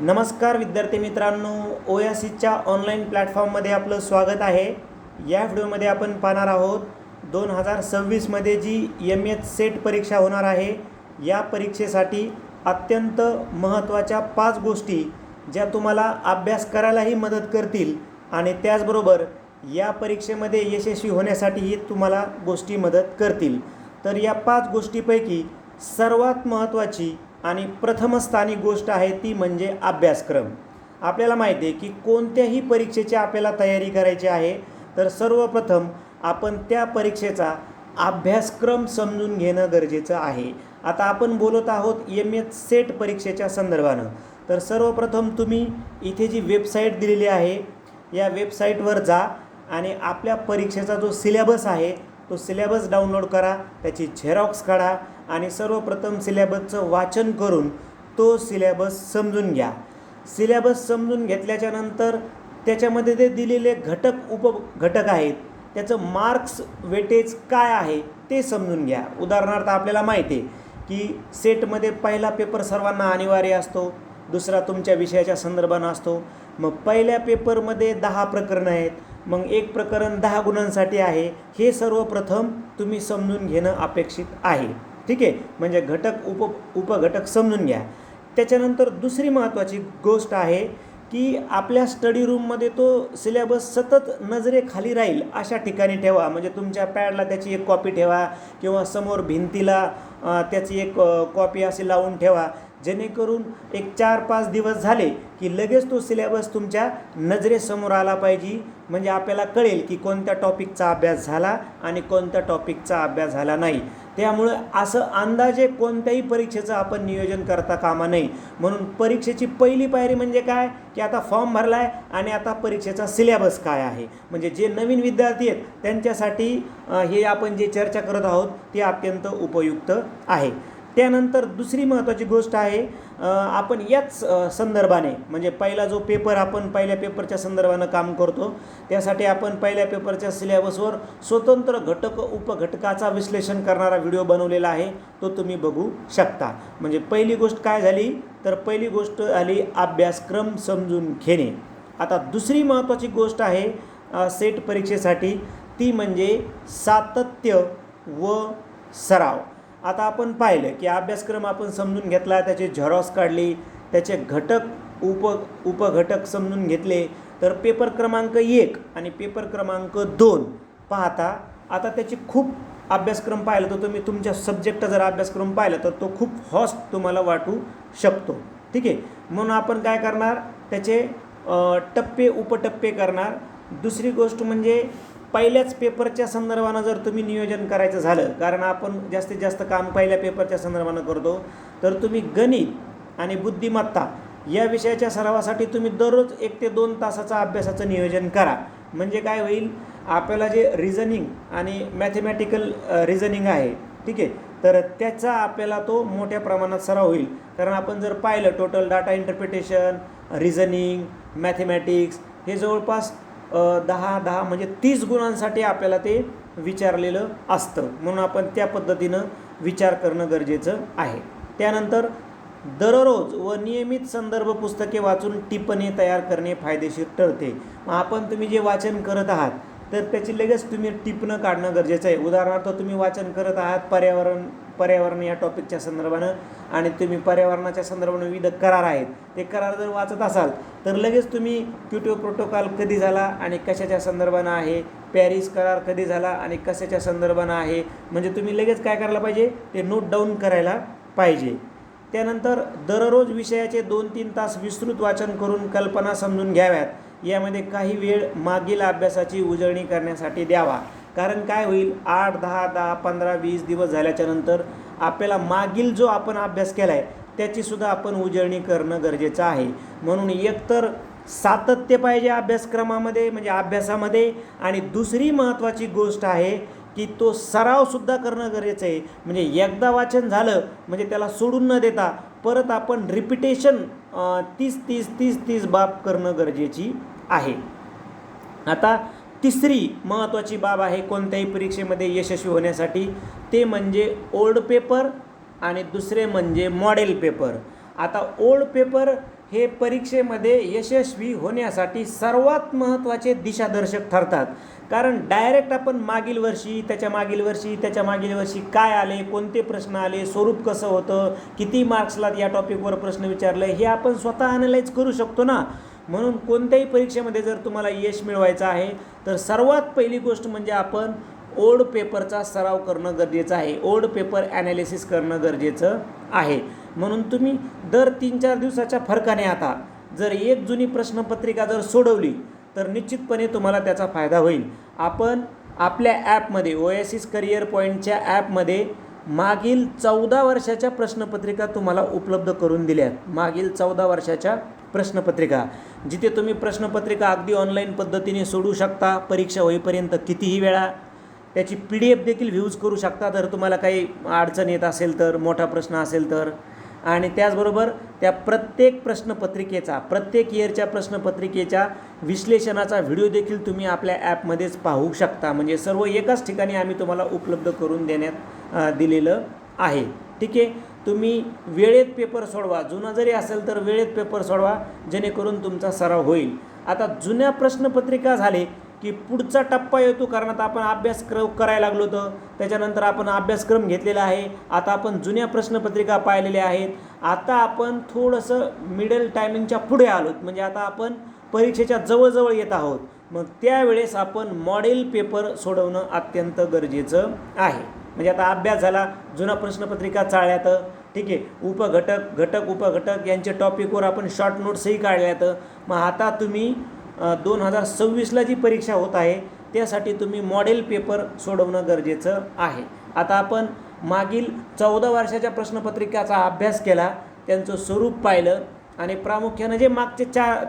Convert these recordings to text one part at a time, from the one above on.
नमस्कार विद्यार्थी मित्रांनो, ओयासीच्या ऑनलाईन प्लॅटफॉर्ममध्ये आपलं स्वागत आहे। या व्हिडिओमध्ये आपण पाहणार आहोत 2026मध्ये जी एम.एच सेट परीक्षा होणार आहे, या परीक्षेसाठी अत्यंत महत्त्वाच्या 5 गोष्टी ज्या तुम्हाला अभ्यास करायलाही मदत करतील आणि त्याचबरोबर या परीक्षेमध्ये यशस्वी होण्यासाठीही तुम्हाला गोष्टी मदत करतील। तर या 5 गोष्टींपैकी सर्वात महत्त्वाची आणि प्रथमस्थानी गोष्ट आहे ती म्हणजे अभ्यासक्रम। आपल्याला माहिती आहे की कोणत्याही परीक्षेची आपल्याला तयारी करायची आहे तर सर्वप्रथम आपण त्या परीक्षेचा अभ्यासक्रम समजून घेणं गरजेचं आहे। आता आपण बोलत आहोत एम.एच सेट परीक्षेच्या संदर्भानं। तर सर्वप्रथम तुम्ही इथे जी वेबसाईट दिलेली आहे या वेबसाईटवर जा आणि आपल्या परीक्षेचा जो सिलेबस आहे तो सिलेबस डाउनलोड करा, त्याची झेरॉक्स काढा आणि सर्वप्रथम सिलेबसचं वाचन करून तो सिलेबस समजून घ्या। सिलेबस समजून घेतल्याच्या नंतर त्याच्यामध्ये ते दिलेले घटक उपघटक आहेत त्याचं मार्क्स वेटेज काय आहे ते समजून घ्या। उदाहरणार्थ आपल्याला माहिती आहे की सेटमध्ये पहिला पेपर सर्वांना अनिवार्य असतो, दुसरा तुमच्या विषयाच्या संदर्भानं असतो। मग पहिल्या पेपरमध्ये 10 प्रकरणं आहेत, मग एक प्रकरण 10 गुणांसाठी आहे। हे सर्वप्रथम तुम्ही समजून घेणं अपेक्षित आहे, ठीक आहे। म्हणजे घटक उपघटक समजून घ्या। त्याच्यानंतर दुसरी महत्त्वाची गोष्ट आहे की आपल्या स्टडी रूममध्ये तो सिलेबस सतत नजरेखाली राहील अशा ठिकाणी ठेवा। म्हणजे तुमच्या पॅडला त्याची एक कॉपी ठेवा किंवा समोर भिंतीला त्याची एक कॉपी अशी लावून ठेवा, जेणेकरून एक 4-5 दिवस झाले की लगेच तो सिलेबस तुमच्या नजरेसमोर आला पाहिजे। म्हणजे आपल्याला कळेल की कोणत्या टॉपिकचा अभ्यास झाला आणि कोणत्या टॉपिकचा अभ्यास झाला नाही। त्यामुळे असं अंदाजे कोणत्याही परीक्षेचं आपण नियोजन करता कामा नये। म्हणून परीक्षेची पहिली पायरी म्हणजे काय की आता फॉर्म भरला आहे आणि आता परीक्षेचा सिलेबस काय आहे। म्हणजे जे नवीन विद्यार्थी आहेत त्यांच्यासाठी हे आपण जे चर्चा करत आहोत ते अत्यंत उपयुक्त आहे। त्यानंतर दुसरी महत्त्वाची गोष्ट आहे, आपण याच संदर्भाने म्हणजे पहिला जो पेपर आपण पहिल्या पेपरच्या संदर्भानं काम करतो त्यासाठी आपण पहिल्या पेपरच्या सिलेबसवर स्वतंत्र घटक उपघटकाचा विश्लेषण करणारा व्हिडिओ बनवलेला आहे, तो तुम्ही बघू शकता। म्हणजे पहिली गोष्ट काय झाली तर पहिली गोष्ट झाली अभ्यासक्रम समजून घेणे। आता दुसरी महत्त्वाची गोष्ट आहे सेट परीक्षेसाठी ती म्हणजे सातत्य व सराव। आता आपण पाहिलं की अभ्यासक्रम आपण समजून घेतला, त्याची झेरॉक्स काढली, त्याचे घटक उपघटक समजून घेतले, तर पेपर क्रमांक 1 आणि पेपर क्रमांक 2 पाहता आता त्याची खूप अभ्यासक्रम पाहिलं तर तुम्ही तुमच्या सब्जेक्टचा जर अभ्यासक्रम पाहिला तर तो खूप हॉस्ट तुम्हाला वाटू शकतो, ठीक आहे। म्हणून आपण काय करणार, त्याचे टप्पे उपटप्पे करणार। दुसरी गोष्ट म्हणजे पहिल्याच पेपरच्या संदर्भानं जर तुम्ही नियोजन करायचं झालं, कारण आपण जास्तीत जास्त काम पहिल्या पेपरच्या संदर्भानं करतो, तर तुम्ही गणित आणि बुद्धिमत्ता या विषयाच्या सरावासाठी तुम्ही दररोज 1 ते 2 तासाचा अभ्यासाचं नियोजन करा। म्हणजे काय होईल, आपल्याला जे रिझनिंग आणि मॅथमॅटिकल रिझनिंग आहे, ठीक आहे, तर त्याचा आपल्याला तो मोठ्या प्रमाणात सराव होईल। कारण आपण जर पाहिलं total data interpretation, reasoning, mathematics हे जवळपास 10 म्हणजे 30 गुणांसाठी आपल्याला ते विचारलेलं असतं। म्हणून आपण त्या पद्धतीनं विचार करणं गरजेचं आहे। त्यानंतर दररोज व नियमित संदर्भ पुस्तके वाचून टिप्पणी तयार करणे फायदेशीर ठरते। तुम्ही जे वाचन करत आहात तर त्याची लगेच तुम्ही टिपणं काढणं गरजेचं आहे। उदाहरणार्थ तुम्ही वाचन करत आहात पर्यावरण या टॉपिकच्या संदर्भानं आणि तुम्ही पर्यावरणाच्या संदर्भानं विविध करार आहेत, ते करार जर वाचत असाल तर लगेच तुम्ही क्योटो प्रोटोकॉल कधी झाला आणि कशाच्या संदर्भानं आहे, पॅरिस करार कधी झाला आणि कशाच्या संदर्भानं आहे, म्हणजे तुम्ही लगेच काय करायला पाहिजे ते नोट डाऊन करायला पाहिजे। त्यानंतर दररोज विषयाचे 2-3 तास विस्तृत वाचन करून कल्पना समजून घ्याव्यात। यामध्ये काही वेळ मागील अभ्यासाची उजळणी करण्यासाठी द्यावा। कारण काय होईल, 8, 10, 15, 20 दिवस झाल्याच्या नंतर आपल्याला मागील जो आपण अभ्यास केला आहे त्याचीसुद्धा आपण उजळणी करणं गरजेचं आहे। म्हणून एकतर सातत्य पाहिजे अभ्यासक्रमामध्ये म्हणजे अभ्यासामध्ये, आणि दुसरी महत्त्वाची गोष्ट आहे की तो सरावसुद्धा करणं गरजेचं आहे। म्हणजे एकदा वाचन झालं म्हणजे त्याला सोडून न देता परत आपण रिपिटेशन 30 बाब करणं गरजेची आहे। आता तिसरी महत्त्वाची बाब आहे कोणत्याही परीक्षेमध्ये यशस्वी होण्यासाठी, ते म्हणजे ओल्ड पेपर आणि दुसरे म्हणजे मॉडेल पेपर। आता ओल्ड पेपर हे परीक्षेमध्ये यशस्वी होण्यासाठी सर्वात महत्त्वाचे दिशादर्शक ठरतात. कारण डायरेक्ट आपण मागील वर्षी, त्याच्या मागील वर्षी, त्याच्या मागील वर्षी काय आले, कोणते प्रश्न आले, स्वरूप कसं होतं, किती मार्क्सला या टॉपिकवर प्रश्न विचारले, हे आपण स्वतः ॲनालाइज करू शकतो ना. म्हणून कोणत्याही परीक्षेमध्ये जर तुम्हाला यश मिळवायचं आहे तर सर्वात पहिली गोष्ट म्हणजे आपण ओल्ड पेपरचा सराव करणं गरजेचं आहे. ओल्ड पेपर ॲनालिसिस करणं गरजेचं आहे. म्हणून तुम्ही दर 3-4 दिवसाच्या फरकाने आता जर एक जुनी प्रश्नपत्रिका जर सोडवली तर निश्चितपणे तुम्हाला त्याचा फायदा होईल. आपण आपल्या ॲपमध्ये ओएसिस करिअर पॉईंटच्या ॲपमध्ये मागील 14 वर्षाच्या प्रश्नपत्रिका तुम्हाला उपलब्ध करून दिल्यात. मागील 14 वर्षाच्या प्रश्नपत्रिका, जिथे तुम्ही प्रश्नपत्रिका अगदी ऑनलाईन पद्धतीने सोडवू शकता. परीक्षा होईपर्यंत कितीही वेळा त्याची PDF देखील व्ह्यूज करू शकता जर तुम्हाला काही अडचण येत असेल तर, मोठा प्रश्न असेल तर. आणि त्याचबरोबर त्या प्रत्येक प्रश्नपत्रिकेचा, प्रत्येक इयरच्या प्रश्नपत्रिकेच्या विश्लेषणाचा व्हिडिओ देखील तुम्ही आपल्या ॲपमध्येच पाहू शकता. म्हणजे सर्व एकाच ठिकाणी आम्ही तुम्हाला उपलब्ध करून देण्यात दिलेलं आहे. ठीक आहे. तुम्ही वेळेत पेपर सोडवा. जुना जरी असेल तर वेळेत पेपर सोडवा, जेणेकरून तुमचा सराव होईल. आता जुन्या प्रश्नपत्रिका झाले की पुढचा टप्पा येतो, कारण आता आपण अभ्यासक्रम करायला लागलो होतं, त्याच्यानंतर आपण अभ्यासक्रम घेतलेला आहे. आता आपण जुन्या प्रश्नपत्रिका पाहिलेल्या आहेत. आता आपण थोडंसं मिडल टायमिंगच्या पुढे आलोत, म्हणजे आता आपण परीक्षेच्या जवळजवळ येत आहोत. मग त्यावेळेस आपण मॉडेल पेपर सोडवणं अत्यंत गरजेचं आहे. म्हणजे आता अभ्यास झाला, जुना प्रश्नपत्रिका चाळल्यात, ठीक आहे, उपघटक, घटक, उपघटक यांच्या टॉपिकवर आपण शॉर्ट नोट्सही काढल्यात. मग आता तुम्ही 2026ला जी परीक्षा होत आहे त्यासाठी तुम्ही मॉडेल पेपर सोडवणं गरजेचं आहे. आता आपण मागील 14 वर्षाच्या प्रश्नपत्रिकाचा अभ्यास केला, त्यांचं स्वरूप पाहिलं आणि प्रामुख्यानं जे मागचे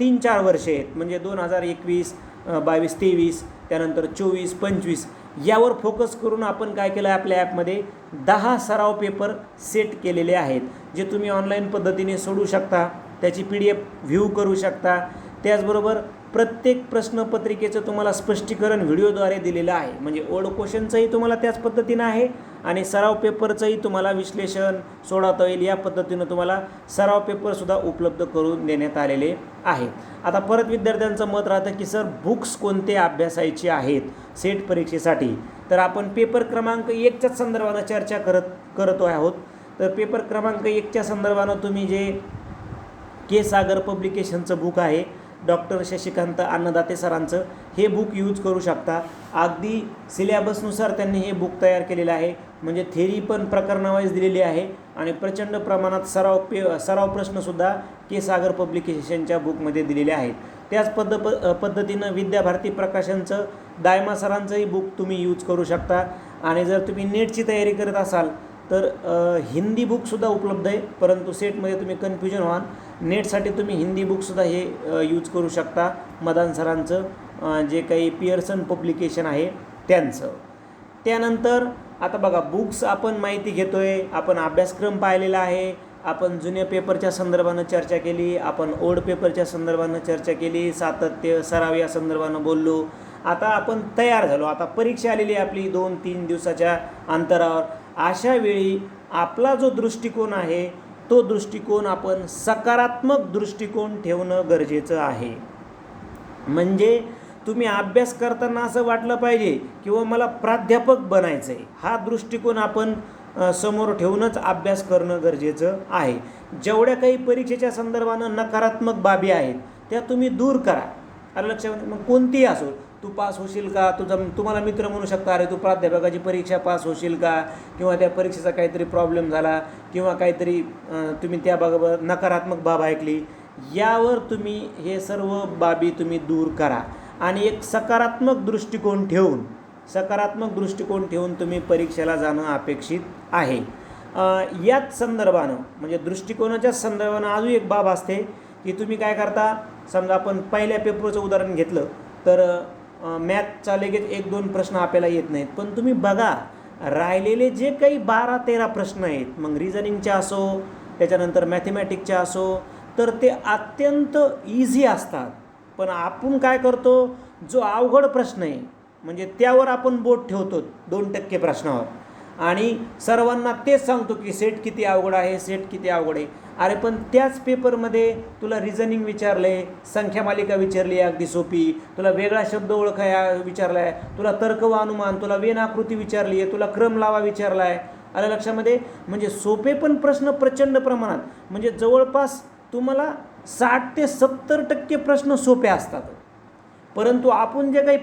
3-4 वर्षे आहेत, म्हणजे 2021, 22, 23, त्यानंतर 24, 25 यावर फोकस करून आपण काय केलं, आपल्या ॲपमध्ये 10 सराव पेपर सेट केलेले आहेत, जे तुम्ही ऑनलाईन पद्धतीने सोडू शकता. त्याची PDF व्ह्यू करू शकता. त्याचबरोबर प्रत्येक प्रश्नपत्रिकेचं तुम्हाला स्पष्टीकरण व्हिडिओद्वारे दिलेलं आहे. म्हणजे ओल्ड क्वेश्चनचंही तुम्हाला त्याच पद्धतीनं आहे आणि सराव पेपरचंही तुम्हाला विश्लेषण सोडवता येईल या पद्धतीनं तुम्हाला सराव पेपरसुद्धा उपलब्ध करून देण्यात आलेले आहे. आता परत विद्यार्थ्यांचं मत राहतं की सर बुक्स कोणते अभ्यासायचे आहेत सेट परीक्षेसाठी. तर आपण पेपर क्रमांक 1च्याच संदर्भानं चर्चा करतो आहोत. तर पेपर क्रमांक 1च्या संदर्भानं तुम्ही जे के सागर पब्लिकेशनचं बुक आहे, डॉक्टर शशिकांत अन्नदाते सरांचं, हे बुक यूज करू शकता. अगदी सिलेबसनुसार त्यांनी हे बुक तयार केलेलं आहे. म्हणजे थेरी पण प्रकरणावाईज दिलेली आहे आणि प्रचंड प्रमाणात सराव प्रश्नसुद्धा के सागर पब्लिकेशनच्या बुकमध्ये दिलेले आहेत. त्याच पद्धतीनं विद्याभारती प्रकाशनचं दायमा सरांचंही बुक तुम्ही यूज करू शकता. आणि जर तुम्ही नेटची तयारी करत असाल तर हिंदी बुकसुद्धा उपलब्ध आहे, परंतु सेटमध्ये तुम्ही कन्फ्युजन व्हाल. नेटसाठी तुम्ही हिंदी बुकसुद्धा हे यूज करू शकता. मदान सरांचं जे काही पियर्सन पब्लिकेशन आहे त्यांचं. त्यानंतर आता बघा, बुक्स आपण माहिती घेतो आहे, आपण अभ्यासक्रम पाहिलेला आहे, आपण जुन्या पेपरच्या संदर्भानं चर्चा केली, आपण ओल्ड पेपरच्या संदर्भानं चर्चा केली, सातत्य, सराव या संदर्भानं बोललो. आता आपण तयार झालो. आता परीक्षा आलेली आहे आपली 2-3 दिवसाच्या अंतरावर. अशा वेळी आपला जो दृष्टिकोन आहे तो दृष्टिकोन आपण सकारात्मक दृष्टिकोन ठेवणं गरजेचं आहे. म्हणजे तुम्ही अभ्यास करताना असं वाटलं पाहिजे किंवा मला प्राध्यापक बनायचं आहे, हा दृष्टिकोन आपण समोर ठेवूनच अभ्यास करणं गरजेचं आहे. जेवढ्या काही परीक्षेच्या संदर्भानं नकारात्मक बाबी आहेत त्या तुम्ही दूर करा. आलं लक्षात? मग कोणतीही असो, तू पास होशील का, तुम्हाला मित्र म्हणू शकता, अरे तू प्राध्यापकाची परीक्षा पास होशील का, किंवा त्या परीक्षेचा काहीतरी प्रॉब्लेम झाला किंवा काहीतरी तुम्ही त्याबाबत नकारात्मक बाब ऐकली, यावर तुम्ही हे सर्व बाबी तुम्ही दूर करा आणि एक सकारात्मक दृष्टिकोन ठेवून तुम्ही परीक्षेला जाणं अपेक्षित आहे. याच संदर्भानं म्हणजे दृष्टिकोनाच्याच संदर्भानं अजून एक बाब असते की तुम्ही काय करता. समजा आपण पहिल्या पेपरचं उदाहरण घेतलं तर मॅथचा लगेच 1-2 प्रश्न आपल्याला येत नाहीत, पण तुम्ही बघा राहिलेले जे काही 12-13 प्रश्न आहेत, मग रिझनिंगचे असो, त्याच्यानंतर मॅथमॅटिक्सचे असो, तर ते अत्यंत इझी असतात. पण आपण काय करतो, जो अवघड प्रश्न आहे म्हणजे त्यावर आपण बोट ठेवतो 2% प्रश्नावर, आणि सर्वांना तेच सांगतो की सेट किती अवघड आहे, सेट किती अवघड आहे. अरे पण त्याच पेपरमध्ये तुला रिझनिंग विचारलं आहे, संख्या मालिका विचारली आहे अगदी सोपी, तुला वेगळा शब्द ओळखाया विचारला आहे, तुला तर्क व अनुमान, तुला वेन आकृती विचारली आहे, तुला क्रम लावा विचारला आहे. आलं लक्षामध्ये? म्हणजे सोपे पण प्रश्न प्रचंड प्रमाणात, म्हणजे जवळपास तुम्हाला 60 ते 70% प्रश्न सोपे असतात. परंतु आपण जे काही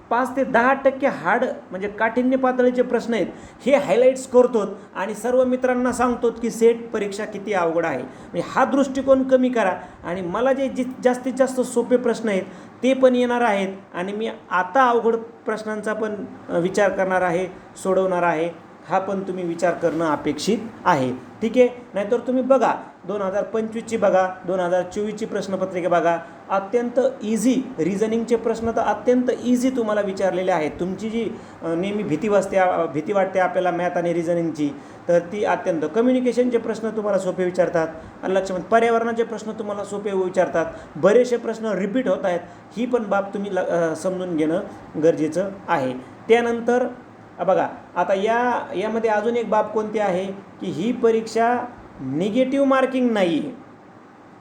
5 ते 10% हार्ड म्हणजे काठिण्य पातळीचे प्रश्न आहेत हे हायलाईट्स करतो आणि सर्व मित्रांना सांगतो की सेट परीक्षा किती अवघड आहे. म्हणजे हा दृष्टिकोन कमी करा आणि मला जे जास्तीत जास्त सोपे प्रश्न आहेत ते पण येणार आहेत आणि मी आता अवघड प्रश्नांचा पण विचार करणार आहे, सोडवणार आहे. हा पण तुम्ही विचार करणं अपेक्षित आहे. ठीक आहे? नाहीतर तुम्ही बघा 2025ची बघा, 2024ची प्रश्नपत्रिका बघा, अत्यंत इझी रिझनिंगचे प्रश्न तर अत्यंत इझी तुम्हाला विचारलेले आहेत. तुमची जी नेहमी भीती वाटते आपल्याला मॅथ आणि रिझनिंगची, तर ती अत्यंत कम्युनिकेशनचे प्रश्न तुम्हाला सोपे विचारतात. लक्षात पर्यावरणाचे प्रश्न तुम्हाला सोपे विचारतात. बरेचसे प्रश्न रिपीट होत आहेत, ही पण बाब तुम्ही समजून घेणं गरजेचं आहे. त्यानंतर बघा आता यामध्ये अजून एक बाब कोणती आहे की ही परीक्षा निगेटिव्ह मार्किंग नाही आहे.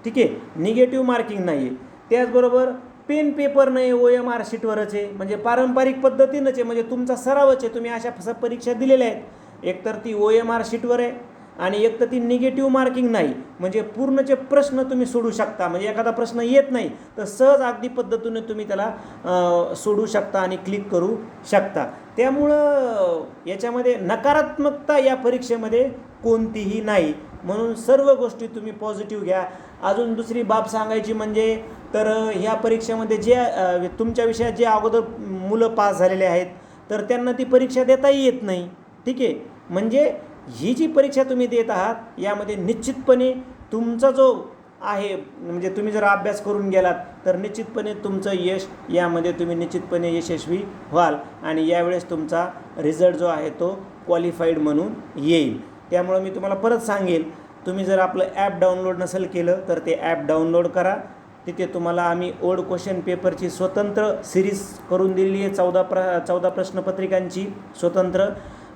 ठीक आहे? निगेटिव्ह मार्किंग नाही आहे. त्याचबरोबर पेन पेपर नाही, OMR शीटवरच आहे, म्हणजे पारंपरिक पद्धतीनंच आहे, म्हणजे तुमचा सरावच आहे. तुम्ही अशा परीक्षा दिलेल्या आहेत, एकतर ती OMR शीटवर आहे आणि एक तर ती निगेटिव्ह मार्किंग नाही, म्हणजे पूर्णचे प्रश्न तुम्ही सोडू शकता. म्हणजे एखादा प्रश्न येत नाही तर सहज अगदी पद्धतीने तुम्ही त्याला सोडू शकता आणि क्लिक करू शकता. त्यामुळं याच्यामध्ये नकारात्मकता या परीक्षेमध्ये कोणतीही नाही. म्हणून सर्व गोष्टी तुम्ही पॉझिटिव्ह घ्या. अजून दुसरी बाब सांगायची म्हणजे तर ह्या परीक्षेमध्ये जे तुमच्या विषयात जे अगोदर मुलं पास झालेले आहेत तर त्यांना ती परीक्षा देताही येत नाही. ठीक आहे? म्हणजे ही जी परीक्षा तुम्ही देत आहात यामध्ये निश्चितपणे तुमचा जो आहे, म्हणजे तुम्ही जर अभ्यास करून गेलात तर निश्चितपणे तुमचं यश यामध्ये तुम्ही निश्चितपणे यशस्वी व्हाल आणि यावेळेस तुमचा रिझल्ट जो आहे तो क्वालिफाईड म्हणून येईल. त्यामुळं मी तुम्हाला परत सांगेल, तुम्ही जर आपलं ॲप डाउनलोड नसेल केलं तर ते ॲप डाउनलोड करा. तिथे तुम्हाला आम्ही ओल्ड क्वेश्चन पेपरची स्वतंत्र सिरीज करून दिलेली आहे, 14 प्रश्नपत्रिकांची स्वतंत्र,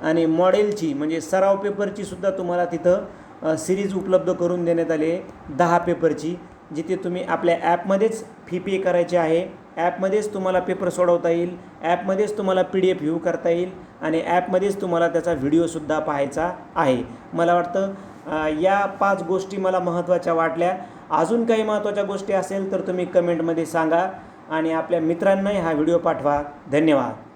आणि मॉडेलची म्हणजे सराव पेपरची सुद्धा तुम्हाला तिथं सिरीज उपलब्ध करून देण्यात आली आहे 10 पेपरची, जिथे तुम्ही आपल्या ॲपमध्येच फी पे करायची आहे. ॲपमध्येच तुम्हाला पेपर सोडवता येईल, ॲपमध्येच तुम्हाला PDF व्ह्यू करता येईल आणि ॲपमध्येच तुम्हाला त्याचा व्हिडिओसुद्धा पाहायचा आहे. मला वाटतं या 5 गोष्टी मला महत्त्वाच्या वाटल्या. अजून काही महत्त्वाच्या गोष्टी असेल तर तुम्ही कमेंटमध्ये सांगा आणि आपल्या मित्रांनाही हा व्हिडिओ पाठवा. धन्यवाद.